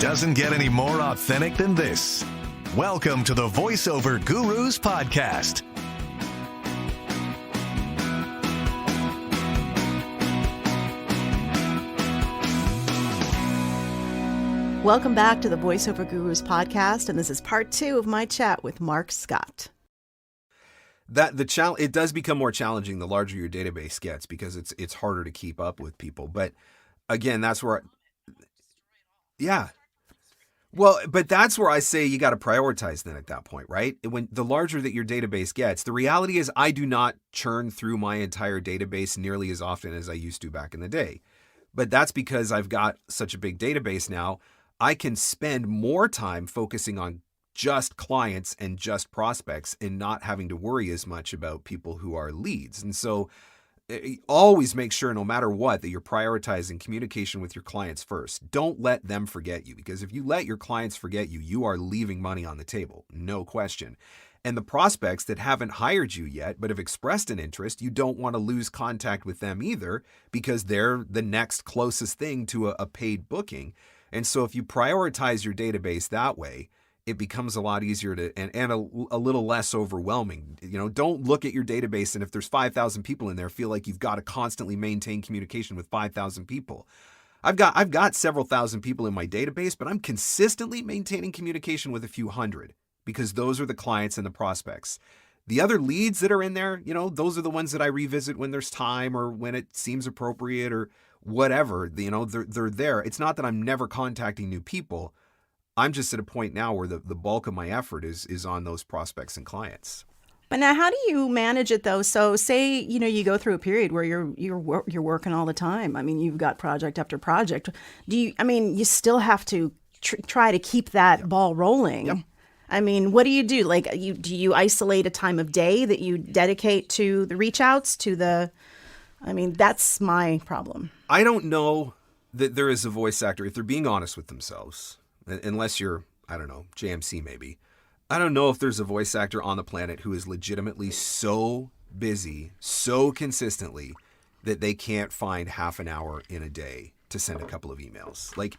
doesn't get any more authentic than this. Welcome to the Voiceover Gurus podcast. Welcome back to the Voiceover Gurus podcast, and this is part 2 of my chat with Marc Scott. It does become more challenging the larger your database gets because it's harder to keep up with people. But again, that's where, but that's where I say you got to prioritize then at that point, right? When the larger that your database gets, the reality is I do not churn through my entire database nearly as often as I used to back in the day. But that's because I've got such a big database now. I can spend more time focusing on just clients and just prospects and not having to worry as much about people who are leads. And so always make sure, no matter what, that you're prioritizing communication with your clients first. Don't let them forget you, because if you let your clients forget you, you are leaving money on the table, no question. And the prospects that haven't hired you yet but have expressed an interest, you don't want to lose contact with them either, because they're the next closest thing to a paid booking. And so if you prioritize your database that way, it becomes a lot easier to and a little less overwhelming. You know, don't look at your database and if there's 5,000 people in there, feel like you've got to constantly maintain communication with 5,000 people. I've got several thousand people in my database, but I'm consistently maintaining communication with a few hundred because those are the clients and the prospects. The other leads that are in there, you know, those are the ones that I revisit when there's time or when it seems appropriate or whatever. You know, they're there. It's not that I'm never contacting new people. I'm just at a point now where the bulk of my effort is on those prospects and clients. But now, how do you manage it though? So, say you go through a period where you're working all the time. I mean, you've got project after project. You still have to try to keep that ball rolling. Yep. I mean, what do you do? Like, do you isolate a time of day that you dedicate to the reach outs that's my problem. I don't know that there is a voice actor, if they're being honest with themselves, unless you're, I don't know, JMC maybe. I don't know if there's a voice actor on the planet who is legitimately so busy, so consistently, that they can't find half an hour in a day to send a couple of emails. Like,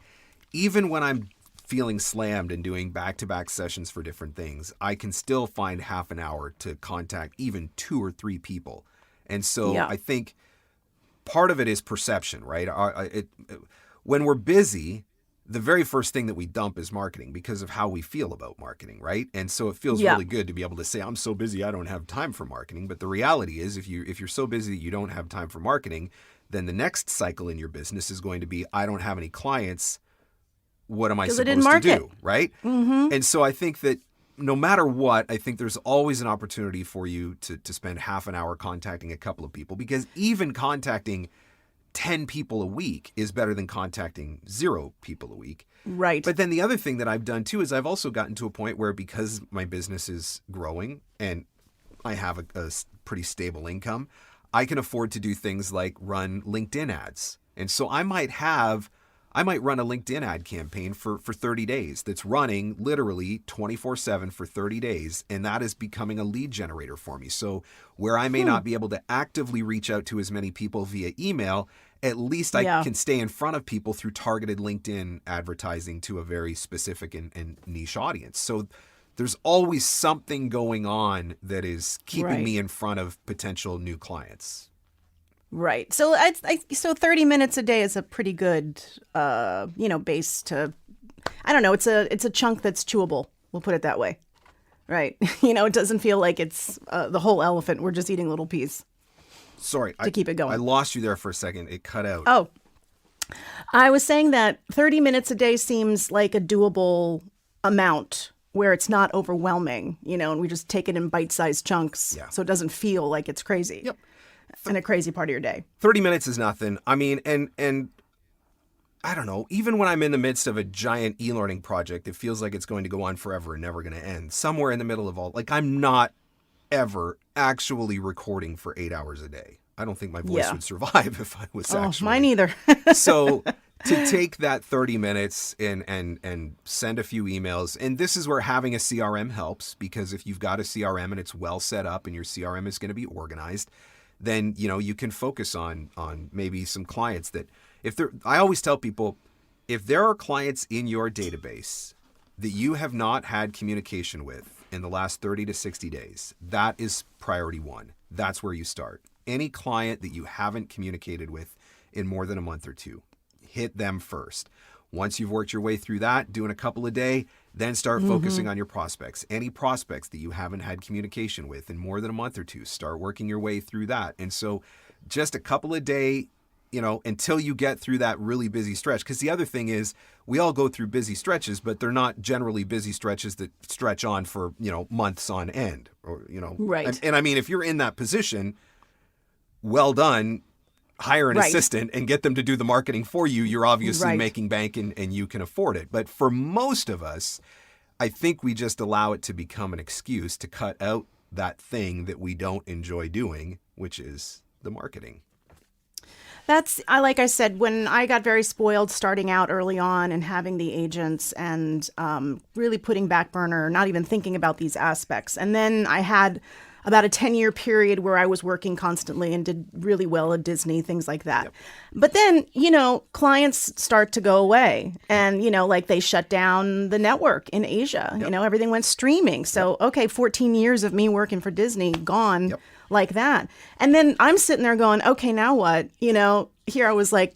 even when I'm feeling slammed and doing back-to-back sessions for different things, I can still find half an hour to contact even 2 or 3 people. And so I think part of it is perception, right? When we're busy, the very first thing that we dump is marketing because of how we feel about marketing, right? And so it feels really good to be able to say, I'm so busy, I don't have time for marketing. But the reality is, if you're so busy that you don't have time for marketing, then the next cycle in your business is going to be, I don't have any clients. What am I supposed to do, right? Mm-hmm. And so I think that no matter what, I think there's always an opportunity for you to spend half an hour contacting a couple of people, because even contacting 10 people a week is better than contacting 0 people a week. Right. But then the other thing that I've done too is I've also gotten to a point where, because my business is growing and I have a pretty stable income, I can afford to do things like run LinkedIn ads. And so I might run a LinkedIn ad campaign for 30 days that's running literally 24/7 for 30 days. And that is becoming a lead generator for me. So where I may not be able to actively reach out to as many people via email, at least I can stay in front of people through targeted LinkedIn advertising to a very specific and niche audience. So there's always something going on that is keeping me in front of potential new clients. Right. So so 30 minutes a day is a pretty good, base to, I don't know, it's a chunk that's chewable. We'll put it that way. Right. It doesn't feel like it's the whole elephant. We're just eating little piece. Sorry. To keep it going. I lost you there for a second. It cut out. Oh, I was saying that 30 minutes a day seems like a doable amount where it's not overwhelming, and we just take it in bite-sized chunks so it doesn't feel like it's crazy. Yep. And a crazy part of your day. 30 minutes is nothing. I mean, and I don't know, even when I'm in the midst of a giant e-learning project, it feels like it's going to go on forever and never going to end. Somewhere in the middle of all, like, I'm not ever actually recording for 8 hours a day. I don't think my voice would survive if I was actually. Mine either. So to take that 30 minutes and send a few emails, and this is where having a CRM helps, because if you've got a CRM and it's well set up and your CRM is going to be organized, then, you can focus on maybe some clients that I always tell people, If there are clients in your database that you have not had communication with in the last 30 to 60 days, that is priority one. That's where you start. Any client that you haven't communicated with in more than a month or two, hit them first. Once you've worked your way through that, doing a couple a day, then start focusing on your prospects. Any prospects that you haven't had communication with in more than a month or two, start working your way through that. And so just a couple a day, until you get through that really busy stretch. Because the other thing is, we all go through busy stretches, but they're not generally busy stretches that stretch on for, months on end. Or, Right. And I mean, if you're in that position, well done. Hire an assistant and get them to do the marketing for you. You're obviously making bank and you can afford it. But for most of us, I think we just allow it to become an excuse to cut out that thing that we don't enjoy doing, which is the marketing. Like I said, when I got very spoiled starting out early on and having the agents and really putting back burner, not even thinking about these aspects. And then I had about a 10-year period where I was working constantly and did really well at Disney, things like that. Yep. But then, clients start to go away and, like they shut down the network in Asia. Yep. Everything went streaming. So, okay, 14 years of me working for Disney gone like that. And then I'm sitting there going, okay, now what? Here I was like,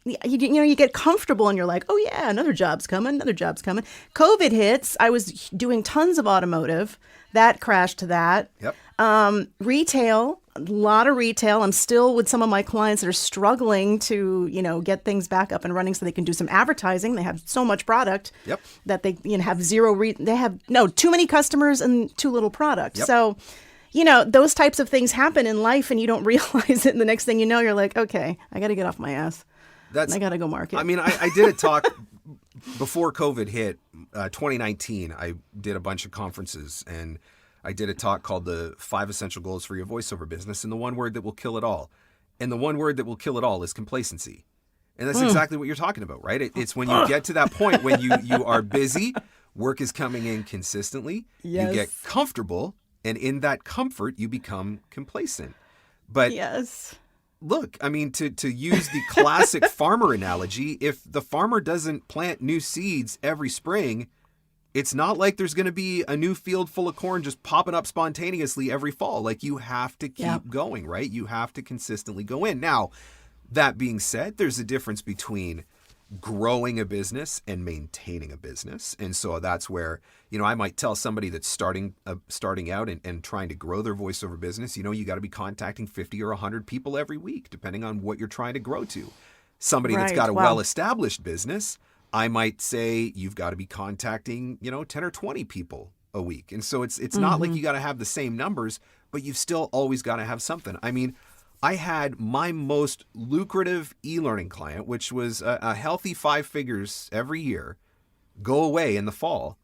you get comfortable and you're like, oh yeah, another job's coming. COVID hits. I was doing tons of automotive. That crashed to that. Yep. Retail, a lot of retail. I'm still with some of my clients that are struggling to, get things back up and running so they can do some advertising. They have so much product that they have they have too many customers and too little product. Yep. So, those types of things happen in life and you don't realize it. And the next thing you know, you're like, okay, I got to get off my ass. I got to go market. I mean, I did a talk before COVID hit, 2019. I did a bunch of conferences and I did a talk called the 5 Essential Goals for Your Voiceover Business and the one word that will kill it all. And the one word that will kill it all is complacency. And that's exactly what you're talking about, right? It's when you get to that point when you are busy, work is coming in consistently, you get comfortable, and in that comfort, you become complacent. But look, I mean, to use the classic farmer analogy, if the farmer doesn't plant new seeds every spring, it's not like there's going to be a new field full of corn just popping up spontaneously every fall. Like you have to keep going, right? You have to consistently go in. Now, that being said, there's a difference between growing a business and maintaining a business. And so that's where, I might tell somebody that's starting out and trying to grow their voiceover business, you got to be contacting 50 or 100 people every week, depending on what you're trying to grow to. Somebody that's got a well-established business, I might say you've got to be contacting, 10 or 20 people a week. And so it's not like you got to have the same numbers, but you've still always got to have something. I mean, I had my most lucrative e-learning client, which was a healthy 5 figures every year, go away in the fall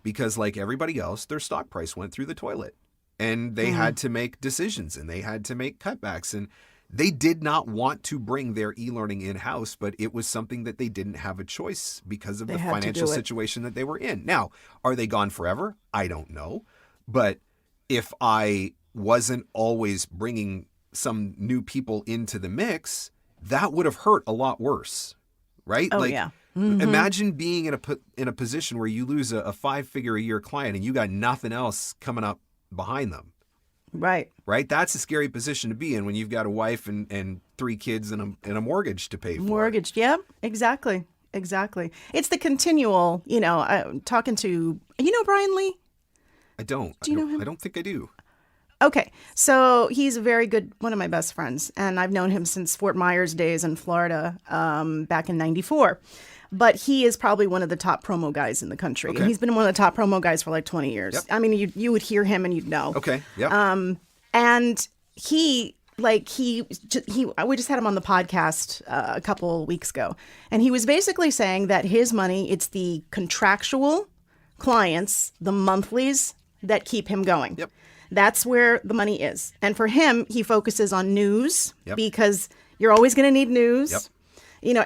because like everybody else, their stock price went through the toilet and they had to make decisions and they had to make cutbacks and they did not want to bring their e-learning in-house, but it was something that they didn't have a choice because of the financial situation that they were in. Now, are they gone forever? I don't know. But if I wasn't always bringing some new people into the mix, that would have hurt a lot worse, right? Oh, yeah. Mm-hmm. Imagine being in a position where you lose a 5-figure-a-year client and you got nothing else coming up behind them. Right. That's a scary position to be in when you've got a wife and 3 kids and a mortgage to pay for. Mortgage, yep, exactly. It's the continual, talking to, Brian Lee? I don't. Do you know him? I don't think I do. Okay, so he's a very good, one of my best friends, and I've known him since Fort Myers days in Florida back in '94. But he is probably one of the top promo guys in the country. Okay. And he's been one of the top promo guys for like 20 years. Yep. I mean, you would hear him and you'd know. Okay, yeah. And we just had him on the podcast a couple weeks ago. And he was basically saying that his money, it's the contractual clients, the monthlies that keep him going. Yep. That's where the money is. And for him, he focuses on news because you're always going to need news. Yep.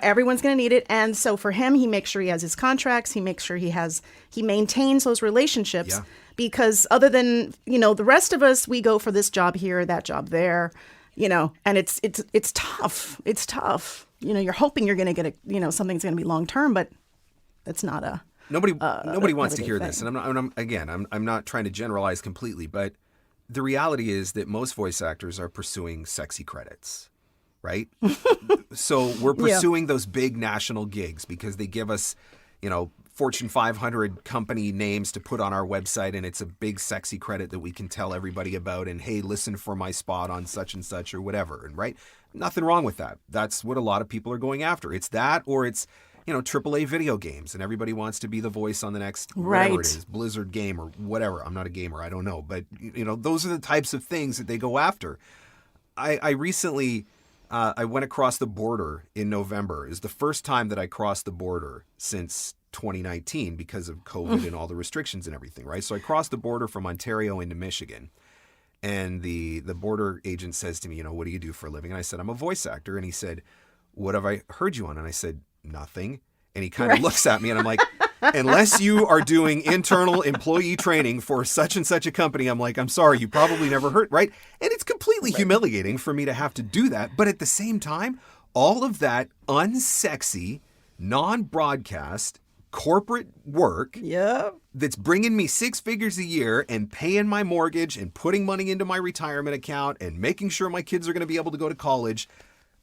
Everyone's going to need it. And so for him, he makes sure he has his contracts. He makes sure he maintains those relationships because other than, the rest of us, we go for this job here, that job there, and it's tough. It's tough. you're hoping you're going to get something's going to be long term, but that's not a nobody wants to hear thing. this, and I'm not trying to generalize completely, but the reality is that most voice actors are pursuing sexy credits, right? So we're pursuing those big national gigs because they give us, Fortune 500 company names to put on our website, and it's a big sexy credit that we can tell everybody about, and hey, listen for my spot on such and such or whatever, and right? Nothing wrong with that. That's what a lot of people are going after. It's that, or it's AAA video games, and everybody wants to be the voice on the next whatever it is, Blizzard game or whatever. I'm not a gamer, I don't know, but those are the types of things that they go after. I recently I went across the border in November. It was the first time that I crossed the border since 2019 because of COVID and all the restrictions and everything, right? So I crossed the border from Ontario into Michigan, and the border agent says to me, what do you do for a living? And I said, I'm a voice actor. And he said, what have I heard you on? And I said, nothing. And he kind of looks at me, and I'm like, unless you are doing internal employee training for such and such a company, I'm like, I'm sorry, you probably never heard, right? And it's completely humiliating for me to have to do that. But at the same time, all of that unsexy, non-broadcast corporate work that's bringing me 6 figures a year and paying my mortgage and putting money into my retirement account and making sure my kids are going to be able to go to college,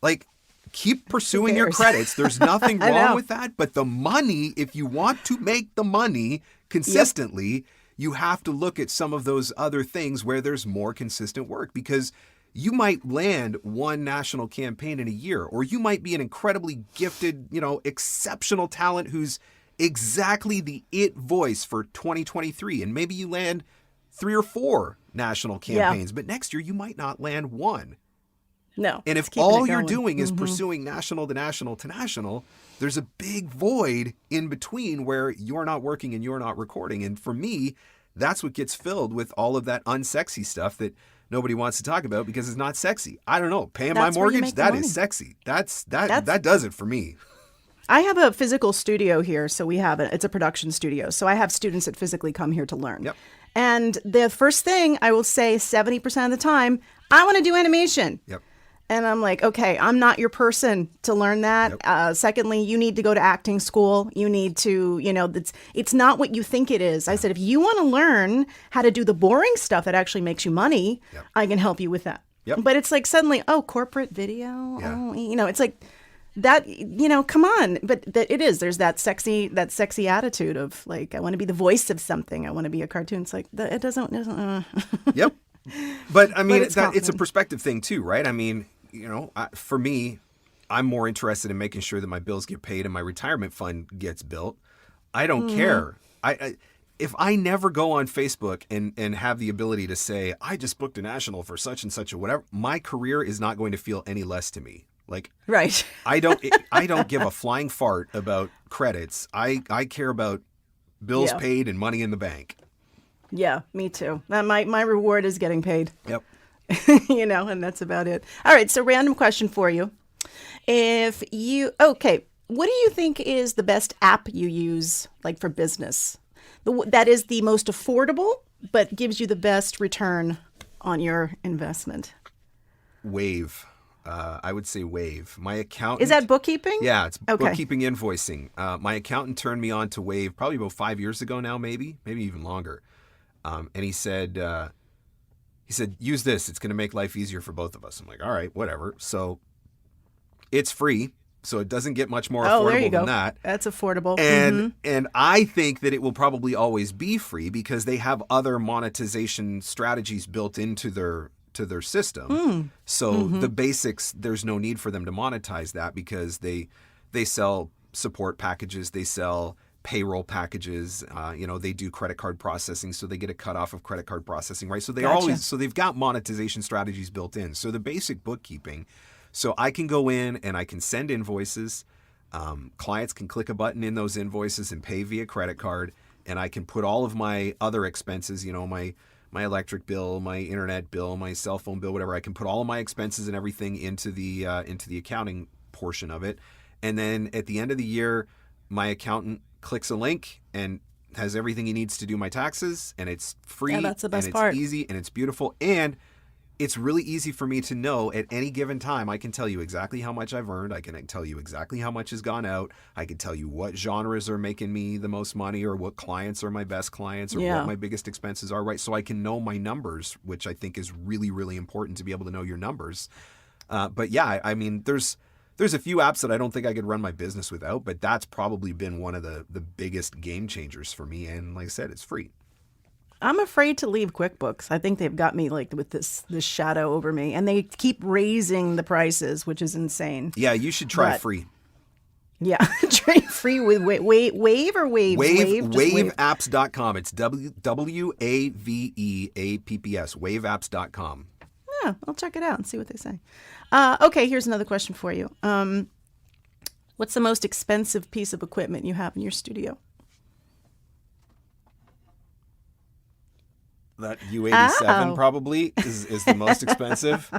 like, keep pursuing your credits. There's nothing wrong with that. But the money, if you want to make the money consistently, you have to look at some of those other things where there's more consistent work, because you might land one national campaign in a year, or you might be an incredibly gifted, exceptional talent who's exactly the it voice for 2023. And maybe you land 3 or 4 national campaigns, but next year you might not land one. No. And if all you're doing is pursuing national to national to national, there's a big void in between where you're not working and you're not recording. And for me, that's what gets filled with all of that unsexy stuff that nobody wants to talk about because it's not sexy. I don't know. Paying my mortgage, that is sexy. That does it for me. I have a physical studio here, so it's a production studio. So I have students that physically come here to learn. Yep. And the first thing I will say 70% of the time, I want to do animation. Yep. And I'm like, okay, I'm not your person to learn that. Yep. Secondly, you need to go to acting school. You need to, it's not what you think it is. I said, if you want to learn how to do the boring stuff that actually makes you money, I can help you with that. Yep. But it's like suddenly, corporate video. Yeah. It's like that, come on. But it is. There's that sexy attitude of like, I want to be the voice of something. I want to be a cartoon. It's like, it doesn't. Yep. But I mean, it's a perspective thing too, right? I mean, for me, I'm more interested in making sure that my bills get paid and my retirement fund gets built. I don't care. If I never go on Facebook and have the ability to say, I just booked a national for such and such or whatever, my career is not going to feel any less to me. Like, right. I don't give a flying fart about credits. I care about bills paid and money in the bank. Yeah, me too. My reward is getting paid. Yep. And that's about it. All right. So random question for you. What do you think is the best app you use, like for business? That is the most affordable, but gives you the best return on your investment? Wave. I would say Wave. My accountant. Is that bookkeeping? Yeah, it's bookkeeping, invoicing. My accountant turned me on to Wave probably about 5 years ago now, maybe even longer. And he said, use this. It's going to make life easier for both of us. I'm like, all right, whatever. So it's free. So it doesn't get much more affordable than that. That's affordable. And I think that it will probably always be free because they have other monetization strategies built into their system. So the basics, there's no need for them to monetize that because they sell support packages, they sell payroll packages, they do credit card processing, so they get a cutoff of credit card processing, right? So they've got monetization strategies built in. So the basic bookkeeping, so I can go in and I can send invoices. Clients can click a button in those invoices and pay via credit card, and I can put all of my other expenses, my electric bill, my internet bill, my cell phone bill, whatever. I can put all of my expenses and everything into the accounting portion of it, and then at the end of the year, my accountant clicks a link and has everything he needs to do my taxes, and it's free. Yeah, that's the best and part. It's easy and it's beautiful, and it's really easy for me to know at any given time. I can tell you exactly how much I've earned. I can tell you exactly how much has gone out. I can tell you what genres are making me the most money, or what clients are my best clients, or what my biggest expenses are, right? So I can know my numbers, which I think is really, really important to be able to know your numbers. But yeah, I mean, there's a few apps that I don't think I could run my business without, but that's probably been one of the biggest game changers for me. And like I said, it's free. I'm afraid to leave QuickBooks. I think they've got me like with this shadow over me, and they keep raising the prices, which is insane. Yeah, you should try free. Yeah, try free with Wave or Waves? Waveapps.com. It's WAVEAPPS. Waveapps.com. Yeah, I'll check it out and see what they say. Okay, here's another question for you. What's the most expensive piece of equipment you have in your studio? That U87 probably is the most expensive.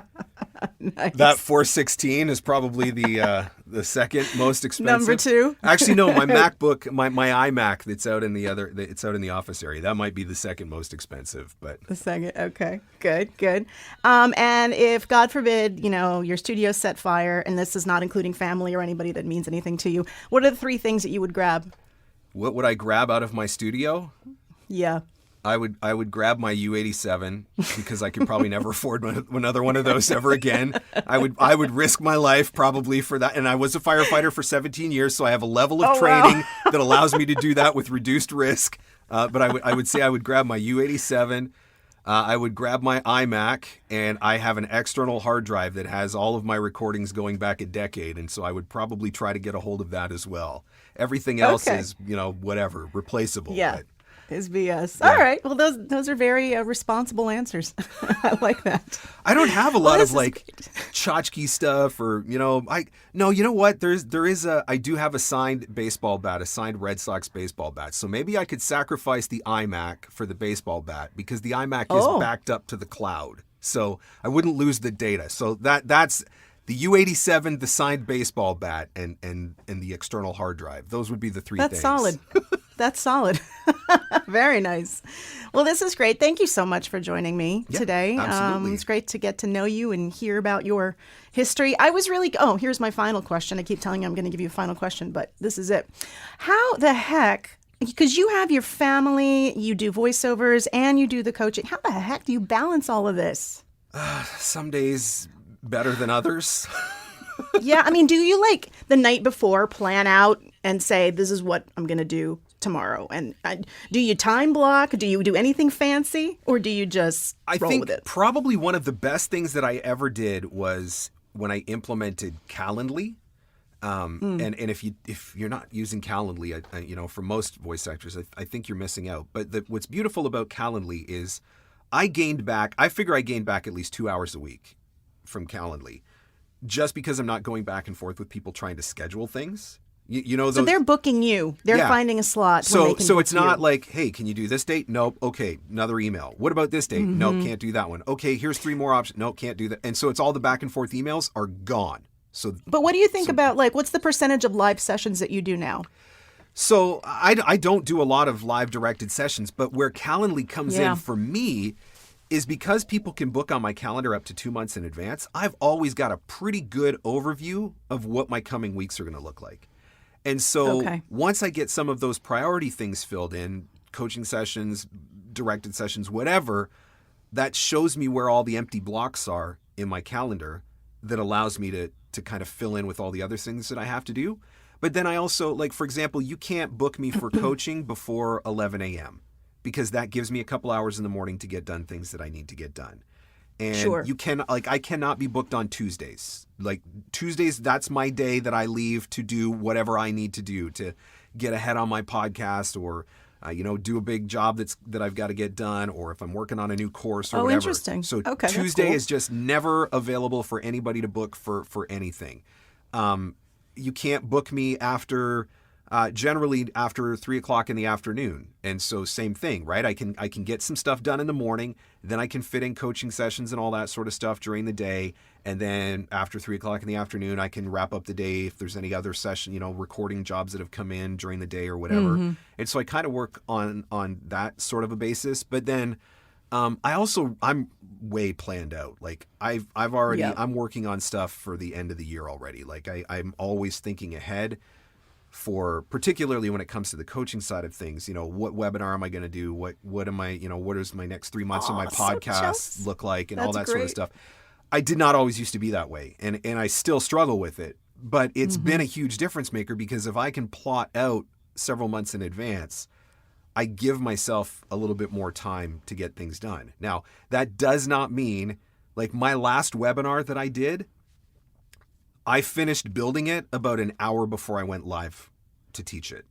Nice. That 416 is probably the second most expensive. Number 2. Actually, no, my MacBook, my iMac that's out in the office area. That might be the second most expensive, but the second. Okay, good. And if God forbid, your studio set fire, and this is not including family or anybody that means anything to you, what are the 3 things that you would grab? What would I grab out of my studio? Yeah. I would grab my U87 because I could probably never afford another one of those ever again. I would risk my life probably for that. And I was a firefighter for 17 years, so I have a level of training that allows me to do that with reduced risk. But I would say I would grab my U87. I would grab my iMac, and I have an external hard drive that has all of my recordings going back a decade. And so I would probably try to get a hold of that as well. Everything else is, whatever, replaceable. Yeah. But, is BS. Yeah. All right. Well, those are very responsible answers. I like that. I don't have a lot of tchotchke stuff, or you know what? I do have a signed baseball bat, a signed Red Sox baseball bat. So maybe I could sacrifice the iMac for the baseball bat, because the iMac is backed up to the cloud, so I wouldn't lose the data. So that's the U87, the signed baseball bat, and the external hard drive. Those would be the 3 things. That's solid. That's solid. Very nice. Well, this is great. Thank you so much for joining me today. Absolutely. It's great to get to know you and hear about your history. Here's my final question. I keep telling you I'm going to give you a final question, but this is it. How the heck, because you have your family, you do voiceovers, and you do the coaching. How the heck do you balance all of this? Some days better than others. Yeah. I mean, do you the night before plan out and say, this is what I'm going to do tomorrow? And do you time block? Do you do anything fancy, or do you just roll with it? Probably one of the best things that I ever did was when I implemented Calendly. And if you're not using Calendly, for most voice actors, I think you're missing out. But what's beautiful about Calendly is I gained back at least 2 hours a week from Calendly, just because I'm not going back and forth with people trying to schedule things. So they're booking you. They're finding a slot. So it's not like, hey, can you do this date? Nope. Okay, another email. What about this date? Nope, can't do that one. Okay, here's 3 more options. Nope, can't do that. And so it's all the back and forth emails are gone. But what do you think about what's the percentage of live sessions that you do now? So I don't do a lot of live directed sessions, but where Calendly comes in for me is because people can book on my calendar up to 2 months in advance. I've always got a pretty good overview of what my coming weeks are going to look like. And so once I get some of those priority things filled in, coaching sessions, directed sessions, whatever, that shows me where all the empty blocks are in my calendar that allows me to kind of fill in with all the other things that I have to do. But then I also, for example, you can't book me for coaching before 11 a.m. because that gives me a couple hours in the morning to get done things that I need to get done. And you can I cannot be booked on Tuesdays. Tuesdays, that's my day that I leave to do whatever I need to do to get ahead on my podcast, or do a big job that I've got to get done, or if I'm working on a new course or whatever. Interesting. So Tuesday is just never available for anybody to book for anything. You can't book me generally after 3:00 in the afternoon. And so same thing, right? I can get some stuff done in the morning, then I can fit in coaching sessions and all that sort of stuff during the day. And then after 3:00 in the afternoon, I can wrap up the day if there's any other session, recording jobs that have come in during the day or whatever. And so I kind of work on that sort of a basis. But then I'm way planned out. Like I've already, Yeah. I'm working on stuff for the end of the year already. Like I'm always thinking ahead for, particularly when it comes to the coaching side of things, what webinar am I going to do? What am I, what does my next 3 months of my So podcast jealous. look like, and all That's that sort of great. stuff. I did not always used to be that way. And I still struggle with it, but it's been a huge difference maker, because if I can plot out several months in advance, I give myself a little bit more time to get things done. Now, that does not mean, like my last webinar that I did, I finished building it about an hour before I went live to teach it.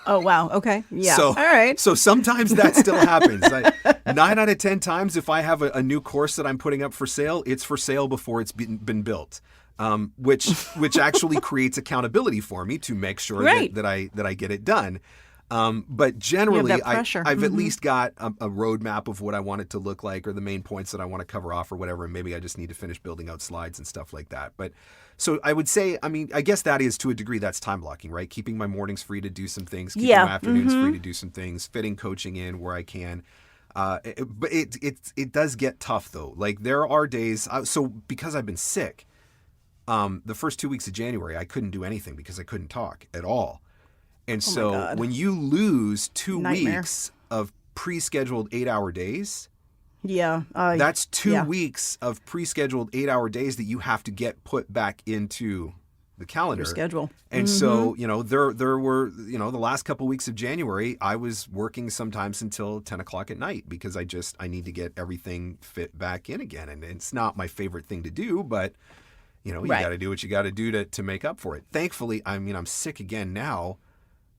Oh, wow. Okay. Yeah. So, All right. So sometimes that still happens. 9 out of 10 times, if I have a new course that I'm putting up for sale, it's for sale before it's been built. Which actually creates accountability for me to make sure Right. that I get it done. But generally, that pressure. I've at least got a roadmap of what I want it to look like, or the main points that I want to cover off, or whatever. And maybe I just need to finish building out slides and stuff like that. But so I would say, I guess that is, to a degree, that's time blocking, right? Keeping my mornings free to do some things, keeping Yeah. my afternoons free to do some things, fitting coaching in where I can. But it does get tough though. Like there are days. So because I've been sick, the first 2 weeks of January, I couldn't do anything because I couldn't talk at all. And so God. when you lose 2 Nightmare. weeks of pre-scheduled 8-hour days, Yeah. that's 2 yeah. weeks of pre-scheduled 8-hour days that you have to get put back into the calendar. Your schedule. And so, there were, the last couple weeks of January, I was working sometimes until 10 o'clock at night, because I need to get everything fit back in again. And it's not my favorite thing to do, but you Right. got to do what you got to do to make up for it. Thankfully, I'm sick again now,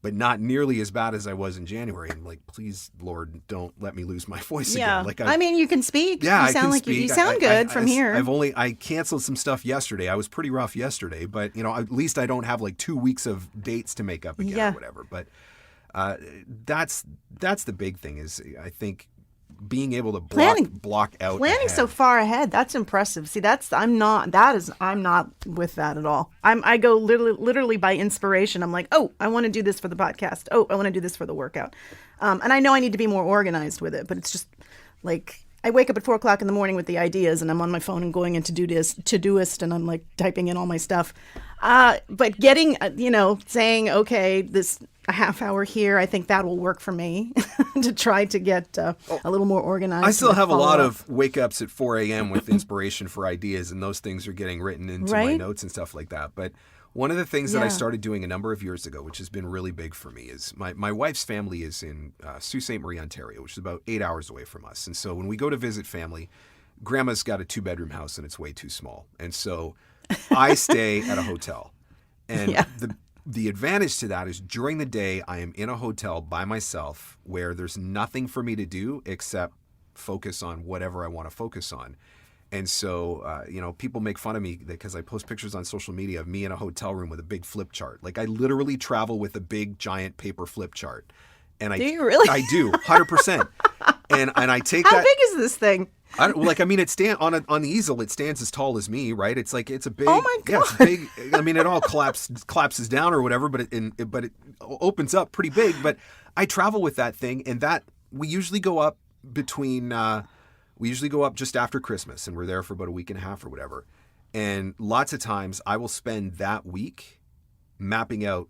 but not nearly as bad as I was in January. And like, please, Lord, don't let me lose my voice Yeah. again. Like, you can speak. yeah, You I sound can like speak. you sound good from here. I canceled some stuff yesterday. I was pretty rough yesterday, but at least I don't have like 2 weeks of dates to make up again Yeah. or whatever. But that's the big thing, is I think being able to block out Planning ahead. so far ahead, that's impressive. See, I'm not with that at all. I go literally by inspiration. I'm like, oh, I want to do this for the podcast. Oh, I want to do this for the workout. And I know I need to be more organized with it, but it's just like, I wake up at 4 o'clock in the morning with the ideas, and I'm on my phone and going into Todoist, and I'm like typing in all my stuff. But getting, saying, okay, this a half hour here, I think that will work for me to try to get a little more organized. I still have a lot follow-up. of wake ups at 4 a.m. with inspiration for ideas, and those things are getting written into my Right? notes and stuff like that. But one of the things that I Yeah. started doing a number of years ago, which has been really big for me, is my wife's family is in Sault Ste. Marie, Ontario, which is about 8 hours away from us. And so when we go to visit family, Grandma's got a 2-bedroom house and it's way too small. And so I stay at a hotel. And Yeah. the advantage to that is during the day, I am in a hotel by myself where there's nothing for me to do except focus on whatever I want to focus on. And so, people make fun of me because I post pictures on social media of me in a hotel room with a big flip chart. Like I literally travel with a big giant paper flip chart. And Do you really? I do, 100%. And I take How that. big is this thing? It stand on the easel. It stands as tall as me, right? It's like it's a big. Oh my Yeah, it's big. It all collapses down or whatever, but it opens up pretty big. But I travel with that thing, and that we usually go up just after Christmas, and we're there for about a week and a half or whatever. And lots of times, I will spend that week mapping out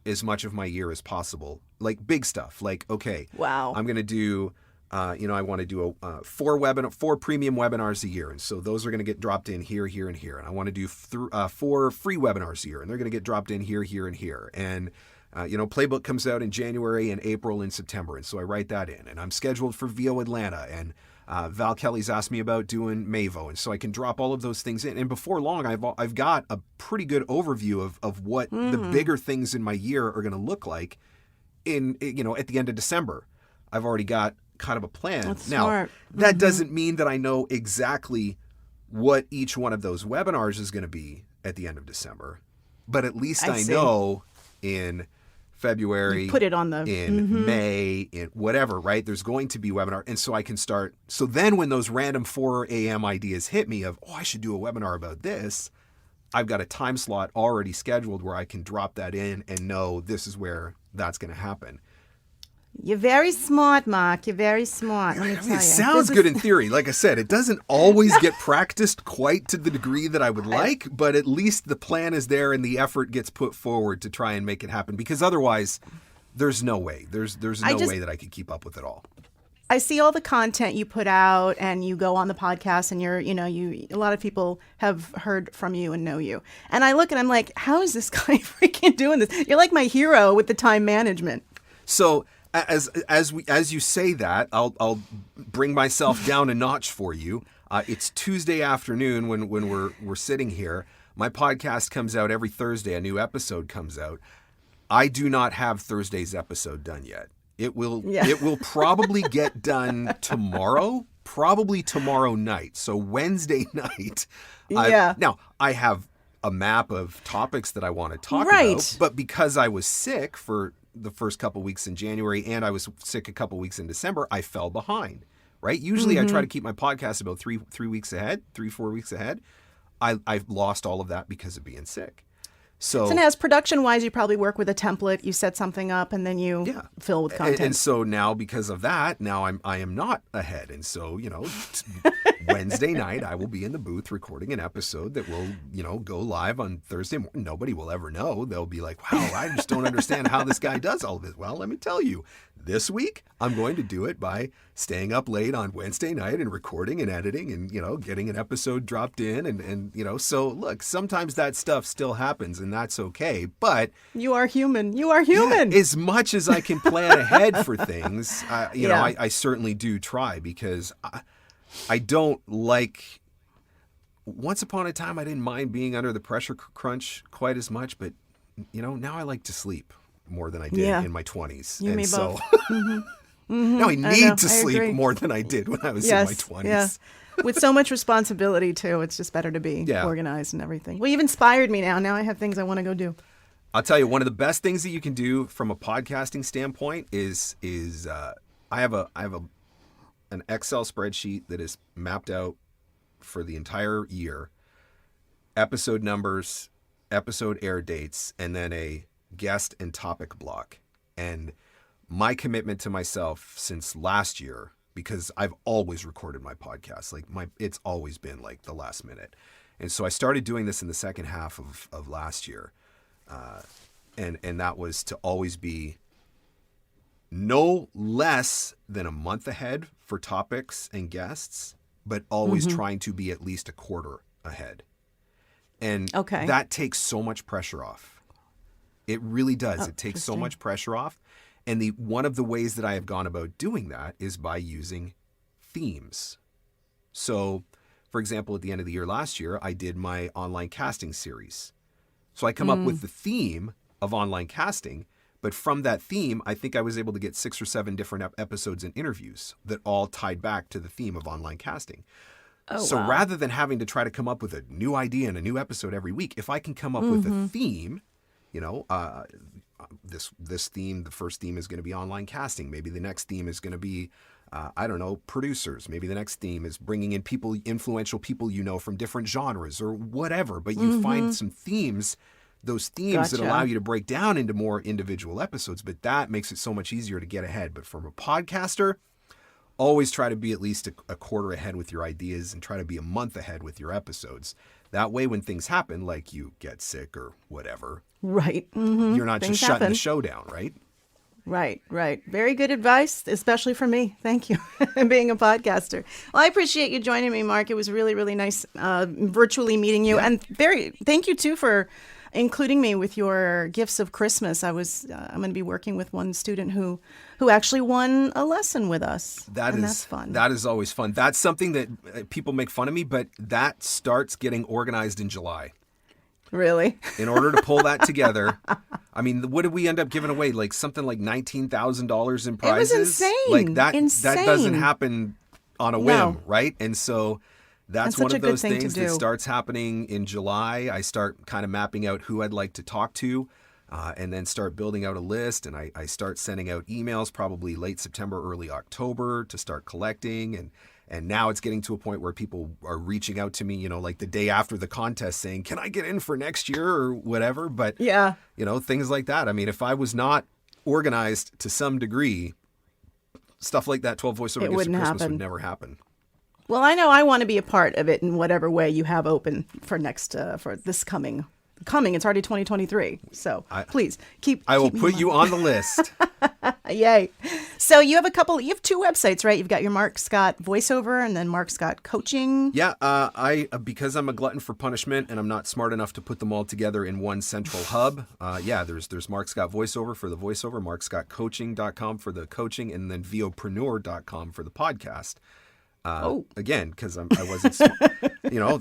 as much of my year as possible, like big stuff. Like, okay, Wow. I'm going to do. I want to do 4 premium webinars a year. And so those are going to get dropped in here, here, and here. And I want to do 4 free webinars a year, and they're going to get dropped in here, here, and here. And, Playbook comes out in January and April and September. And so I write that in, and I'm scheduled for VO Atlanta, and Val Kelly's asked me about doing Mavo. And so I can drop all of those things in. And before long, I've got a pretty good overview of what the bigger things in my year are going to look like at the end of December. I've already got kind of a plan. That's now, smart. that doesn't mean that I know exactly what each one of those webinars is going to be at the end of December, but at least I see. know in February, You put it on the in May, in whatever, right? There's going to be a webinar. And so I can start. So then when those random 4 a.m. ideas hit me of, I should do a webinar about this, I've got a time slot already scheduled where I can drop that in and know this is where that's going to happen. You're very smart, Mark. You're very smart. Let me tell you. It sounds good in theory. Like I said, it doesn't always get practiced quite to the degree that I would like, but at least the plan is there and the effort gets put forward to try and make it happen. Because otherwise, there's no way. There's no way that I could keep up with it all. I see all the content you put out, and you go on the podcast, and a lot of people have heard from you and know you. And I look and I'm like, how is this guy freaking doing this? You're like my hero with the time management. So as you say that, I'll bring myself down a notch for you. It's Tuesday afternoon when we're sitting here. My podcast comes out every Thursday. A new episode comes out. I do not have Thursday's episode done yet. It will probably get done tomorrow, probably tomorrow night. So Wednesday night. Now, I have a map of topics that I want to talk about, but because I was sick for the first couple weeks in January and I was sick a couple weeks in December, I fell behind, right? Usually I try to keep my podcast about 4 weeks ahead. I've lost all of that because of being sick. So as production-wise, you probably work with a template. You set something up, and then you fill with content. And so now, because of that, I am not ahead. And so, Wednesday night, I will be in the booth recording an episode that will, go live on Thursday morning. Nobody will ever know. They'll be like, wow, I just don't understand how this guy does all of this. Well, let me tell you, this week, I'm going to do it by staying up late on Wednesday night and recording and editing and, getting an episode dropped in. And so look, sometimes that stuff still happens and that's okay. But you are human. You are human. As much as I can plan ahead for things, I certainly do try because I don't like, once upon a time, I didn't mind being under the pressure crunch quite as much. But, now I like to sleep more than I did in my 20s. You and me both. Now I need to sleep more than I did when I was in my 20s. Yeah. With so much responsibility, too, it's just better to be organized and everything. Well, you've inspired me now. Now I have things I want to go do. I'll tell you, one of the best things that you can do from a podcasting standpoint is I have an Excel spreadsheet that is mapped out for the entire year, episode numbers, episode air dates, and then a guest and topic block. And my commitment to myself since last year, because I've always recorded my podcast, it's always been like the last minute. And so I started doing this in the second half of last year. And that was to always be no less than a month ahead for topics and guests, but always trying to be at least a quarter ahead. And that takes so much pressure off. It really does. It takes so much pressure off. And one of the ways that I have gone about doing that is by using themes. So, for example, at the end of the year last year, I did my online casting series. So I come up with the theme of online casting, but from that theme, I think I was able to get 6 or 7 different episodes and interviews that all tied back to the theme of online casting. Rather than having to try to come up with a new idea and a new episode every week, if I can come up with a theme, this theme, the first theme is going to be online casting. Maybe the next theme is going to be, producers. Maybe the next theme is bringing in influential people from different genres or whatever. But you find some themes, those themes that allow you to break down into more individual episodes. But that makes it so much easier to get ahead. But from a podcaster, always try to be at least a quarter ahead with your ideas and try to be a month ahead with your episodes. That way, when things happen, like you get sick or whatever, right? You're not just shutting the show down, right? Right. Very good advice, especially for me. Thank you. Being a podcaster. Well, I appreciate you joining me, Mark. It was really, really nice virtually meeting you. Yeah. And thank you, too, for including me with your gifts of Christmas. I'm going to be working with one student who actually won a lesson with us. That's fun. That is always fun. That's something that people make fun of me, but that starts getting organized in July. Really? In order to pull that together. I mean, what did we end up giving away? Like something like $19,000 in prizes? It was insane. Like that doesn't happen on a whim, right? And so that's one of those things that starts happening in July. I start kind of mapping out who I'd like to talk to and then start building out a list. And I start sending out emails probably late September, early October to start collecting. And now it's getting to a point where people are reaching out to me, like the day after the contest saying, can I get in for next year or whatever? But, things like that. I mean, if I was not organized to some degree, stuff like that, 12 voiceover gifts for wouldn't Christmas happen. would never happen. Well, I know I want to be a part of it in whatever way you have open for this coming. It's already 2023. So please keep. I will keep me put in you mind. on the list. Yay. So you have two websites, right? You've got your Marc Scott Voiceover and then Marc Scott Coaching. Yeah, because I'm a glutton for punishment and I'm not smart enough to put them all together in one central hub. There's Marc Scott Voiceover for the voiceover, marcscottcoaching.com for the coaching, and then VOpreneur.com for the podcast. Again, because I wasn't,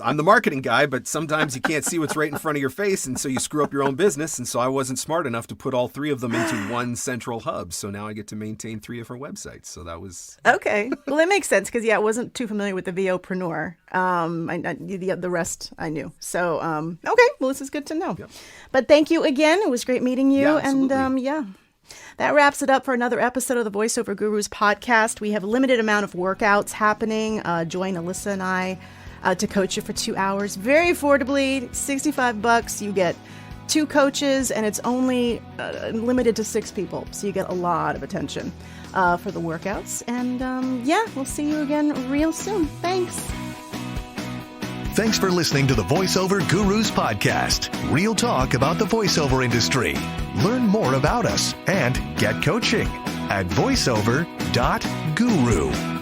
I'm the marketing guy, but sometimes you can't see what's right in front of your face, and so you screw up your own business. And so I wasn't smart enough to put all three of them into one central hub. So now I get to maintain 3 different websites. So that was okay. Well, that makes sense because I wasn't too familiar with the VOpreneur. The rest I knew. So okay, well, this is good to know. Yep. But thank you again. It was great meeting you. Yeah, absolutely. And that wraps it up for another episode of the Voiceover Gurus podcast. We have a limited amount of workouts happening. Join Alyssa and I to coach you for 2 hours. Very affordably, $65. You get 2 coaches, and it's only limited to 6 people. So you get a lot of attention for the workouts. And we'll see you again real soon. Thanks. Thanks for listening to the Voiceover Gurus podcast. Real talk about the voiceover industry. Learn more about us and get coaching at voiceover.guru.